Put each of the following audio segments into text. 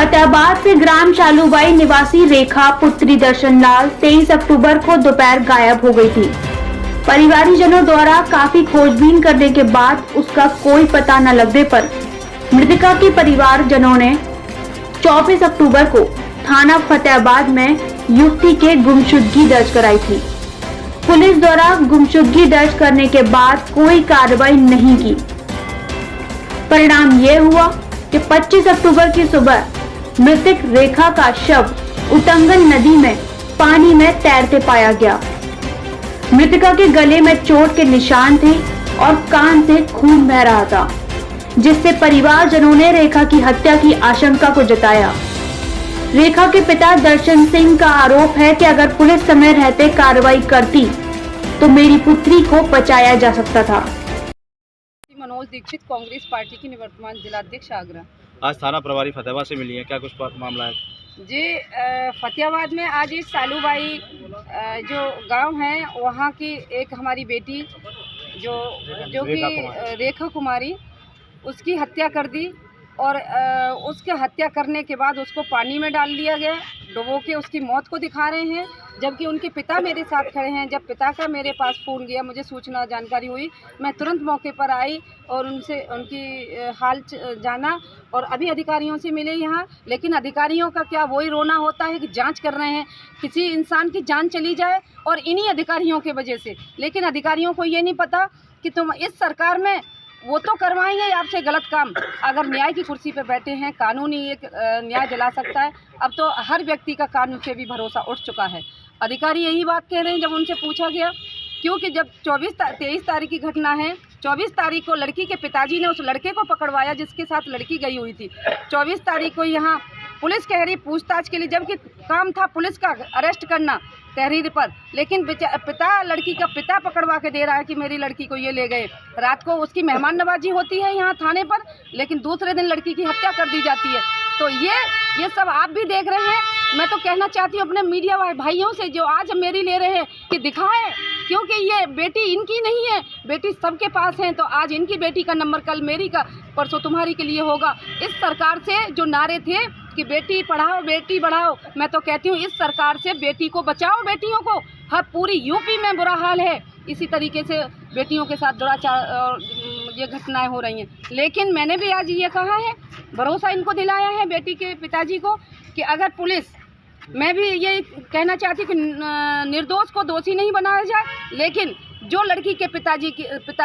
फतेहाबाद से ग्राम शालूबाई निवासी रेखा पुत्री दर्शनलाल 23 अक्टूबर को दोपहर गायब हो गई थी। परिवारजनों द्वारा काफी खोजबीन करने के बाद उसका कोई पता न लगने पर मृतका के परिवारजनों ने 24 अक्टूबर को थाना फतेहाबाद में युवती के गुमशुदगी दर्ज कराई थी। पुलिस द्वारा गुमशुदगी दर्ज करने के बाद कोई कार्रवाई नहीं की। परिणाम ये हुआ कि 25 अक्टूबर की सुबह मृतक रेखा का शव उटंगन नदी में पानी में तैरते पाया गया। मृतका के गले में चोट के निशान थे और कान से खून बह रहा था, जिससे परिवारजनों ने रेखा की हत्या की आशंका को जताया। रेखा के पिता दर्शन सिंह का आरोप है कि अगर पुलिस समय रहते कार्रवाई करती तो मेरी पुत्री को बचाया जा सकता था। मनोज दीक्षित, कांग्रेस पार्टी की निवर्तमान जिलाध्यक्ष आगरा। आज थाना प्रभारी फतेहाबाद से मिली है, क्या कुछ मामला है जी? फतेहाबाद में आज एक सालूबाई जो गांव है वहां की एक हमारी बेटी जो कि रेखा कुमारी, उसकी हत्या कर दी और उसके हत्या करने के बाद उसको पानी में डाल दिया गया, डुबो के उसकी मौत को दिखा रहे हैं। जबकि उनके पिता मेरे साथ खड़े हैं। जब पिता का मेरे पास फ़ोन गया, मुझे सूचना जानकारी हुई, मैं तुरंत मौके पर आई और उनसे उनकी हाल जाना और अभी अधिकारियों से मिले यहाँ। लेकिन अधिकारियों का क्या वही रोना होता है कि जांच कर रहे हैं, किसी इंसान की जान चली जाए और इन्हीं अधिकारियों के वजह से। लेकिन अधिकारियों को ये नहीं पता कि तुम इस सरकार में वो तो करवाएंगे आपसे गलत काम। अगर न्याय की कुर्सी पर बैठे हैं, कानून ही एक न्याय दिला सकता है। अब तो हर व्यक्ति का कानून से भी भरोसा उठ चुका है। अधिकारी यही बात कह रहे हैं जब उनसे पूछा गया, क्योंकि जब 23 तारीख की घटना है, 24 तारीख को लड़की के पिताजी ने उस लड़के को पकड़वाया जिसके साथ लड़की गई हुई थी। 24 तारीख को यहाँ पुलिस कह रही पूछताछ के लिए, जबकि काम था पुलिस का अरेस्ट करना तहरीर पर, लेकिन लड़की का पिता पकड़वा के दे रहा है कि मेरी लड़की को ये ले गए। रात को उसकी मेहमान नवाजी होती है यहाँ थाने पर, लेकिन दूसरे दिन लड़की की हत्या कर दी जाती है। तो ये सब आप भी देख रहे हैं। मैं तो कहना चाहती हूँ अपने मीडिया भाइयों से जो आज मेरी ले रहे हैं कि दिखाएं, क्योंकि ये बेटी इनकी नहीं है, बेटी सबके पास है। तो आज इनकी बेटी का नंबर कल मेरी का, परसों तुम्हारी के लिए होगा। इस सरकार से जो नारे थे कि बेटी पढ़ाओ बेटी बढ़ाओ, मैं तो कहती हूँ इस सरकार से बेटी को बचाओ, बेटियों को। हर पूरी यूपी में बुरा हाल है, इसी तरीके से बेटियों के साथ दुराचार और ये घटनाएं हो रही हैं। लेकिन मैंने भी आज ये कहा है, भरोसा इनको दिलाया है बेटी के पिताजी को कि अगर पुलिस, मैं भी ये कहना चाहती कि निर्दोष को दोषी नहीं बनाया जाए, लेकिन जो लड़की के पिता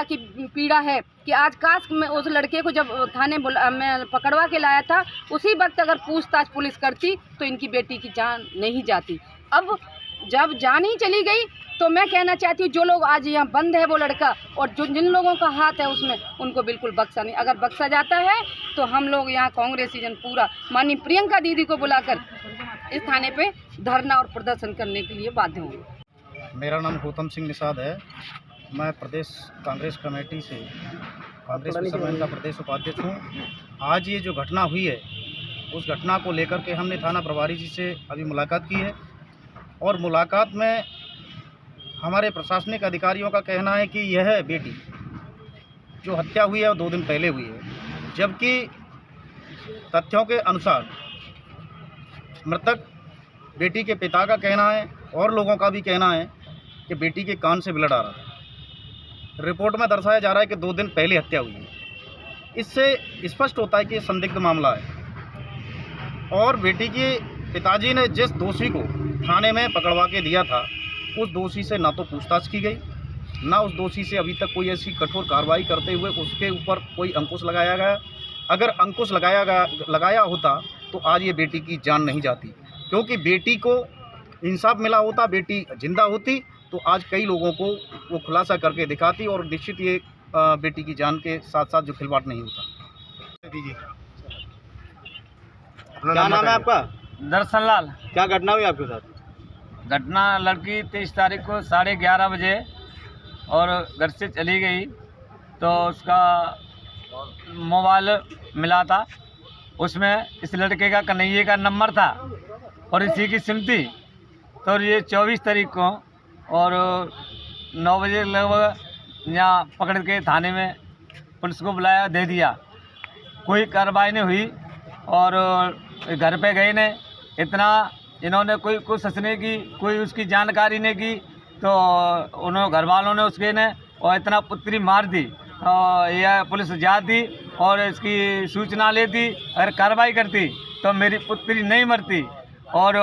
की पीड़ा है कि आज काश मैं उस लड़के को जब थाने में पकड़वा के लाया था, उसी वक्त अगर पूछताछ पुलिस करती तो इनकी बेटी की जान नहीं जाती। अब जब जान ही चली गई तो मैं कहना चाहती हूँ जो लोग आज यहाँ बंद है वो लड़का, और जिन लोगों का हाथ है उसमें, उनको बिल्कुल बख्शा नहीं। अगर बख्शा जाता है तो हम लोग यहाँ कांग्रेसी जन पूरा माननीय प्रियंका दीदी को बुलाकर इस थाने पे धरना और प्रदर्शन करने के लिए बाध्य होंगे। मेरा नाम गौतम सिंह निषाद है। मैं प्रदेश कांग्रेस कमेटी से कांग्रेस मिशन का प्रदेश उपाध्यक्ष हूँ। आज ये जो घटना हुई है, उस घटना को लेकर के हमने थाना प्रभारी जी से अभी मुलाकात की है और मुलाकात में हमारे प्रशासनिक अधिकारियों का कहना है कि यह बेटी जो हत्या हुई है वो 2 दिन पहले हुई है, जबकि तथ्यों के अनुसार मृतक बेटी के पिता का कहना है और लोगों का भी कहना है कि बेटी के कान से ब्लड आ रहा है। रिपोर्ट में दर्शाया जा रहा है कि 2 दिन पहले हत्या हुई है। इससे स्पष्ट होता है कि संदिग्ध मामला है और बेटी के पिताजी ने जिस दोषी को थाने में पकड़वा के दिया था, उस दोषी से ना तो पूछताछ की गई, ना उस दोषी से अभी तक कोई ऐसी कठोर कार्रवाई करते हुए उसके ऊपर कोई अंकुश लगाया गया। अगर अंकुश लगाया होता तो आज ये बेटी की जान नहीं जाती, क्योंकि बेटी को इंसाफ मिला होता, बेटी जिंदा होती तो आज कई लोगों को वो खुलासा करके दिखाती और निश्चित ये बेटी की जान के साथ साथ जो खिलवाड़ नहीं होता। क्या नाम है आपका? दर्शनलाल। क्या घटना हुई आपके साथ? घटना, लड़की 23 तारीख को 11:30 बजे और घर से चली गई तो उसका मोबाइल मिला था, उसमें इस लड़के का कन्हैया का नंबर था और इसी की सिम थी। तो ये 24 तारीख को और 9 बजे लगभग यहाँ पकड़ के थाने में पुलिस को बुलाया, दे दिया। कोई कार्रवाई नहीं हुई और घर पे गए ने, इतना इन्होंने कोई कोशिश नहीं की, कोई उसकी जानकारी नहीं की, तो उन्होंने घर वालों ने उसके ने और इतना पुत्री मार दी। यह पुलिस जाती और इसकी सूचना लेती, अगर कार्रवाई करती तो मेरी पुत्री नहीं मरती, और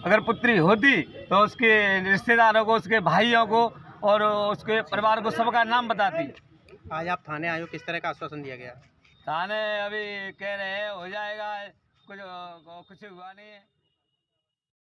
अगर पुत्री होती तो उसके रिश्तेदारों को, उसके भाइयों को और उसके परिवार को सबका नाम बताती। आज आप थाने आए हो, किस तरह का आश्वासन दिया गया? थाने अभी कह रहे हैं हो जाएगा, कुछ हुआ नहीं है।